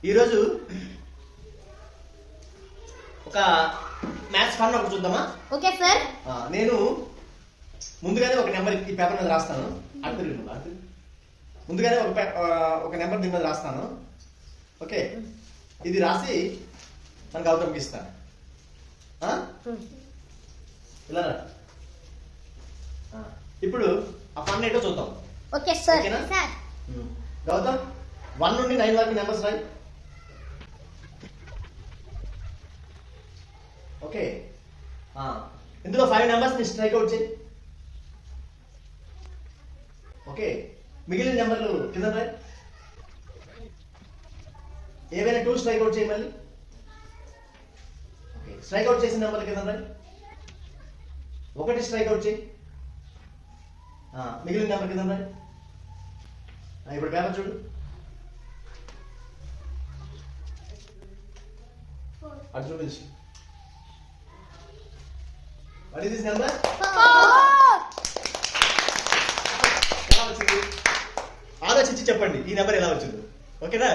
ఈరోజు ఒక maths fun ఒకటి చూద్దామా? Okay sir. నేను ముందుగానే ఒక నెంబర్ ఈ పేపర్ మీద రాస్తాను. ముందుగానే ఒక నెంబర్ దీని మీద రాస్తాను. ఓకే, ఇది రాసి మనకు గౌతమ్కి ఇస్తాను. ఇలా రా. ఇప్పుడు ఆ ఫన్ ఏంటో చూద్దాం. Okay sir. సార్ గౌతమ్ 1 నుండి 9 వరకు నెంబర్స్ రాయి. ఓకే, ఇందులో 5 నెంబర్స్ ని స్ట్రైక్ అవుట్ చేయి. ఓకే, మిగిలిన నెంబర్లు కింద రాయి. ఏవైనా 2 స్ట్రైక్ అవుట్ చేయి. మళ్ళీ ఓకే, స్ట్రైక్ అవుట్ చేసిన నెంబర్లు కింద రాయి. 1 స్ట్రైక్ అవుట్ చేయి. మిగిలిన నెంబర్ కింద రాయి. ఇప్పుడు పేపర్ చూడు. అటు చూపించు. What is this number? ఎలా వచ్చింది ఆలోచించి చెప్పండి. ఈ నెంబర్ ఎలా వచ్చింది? ఓకేనా?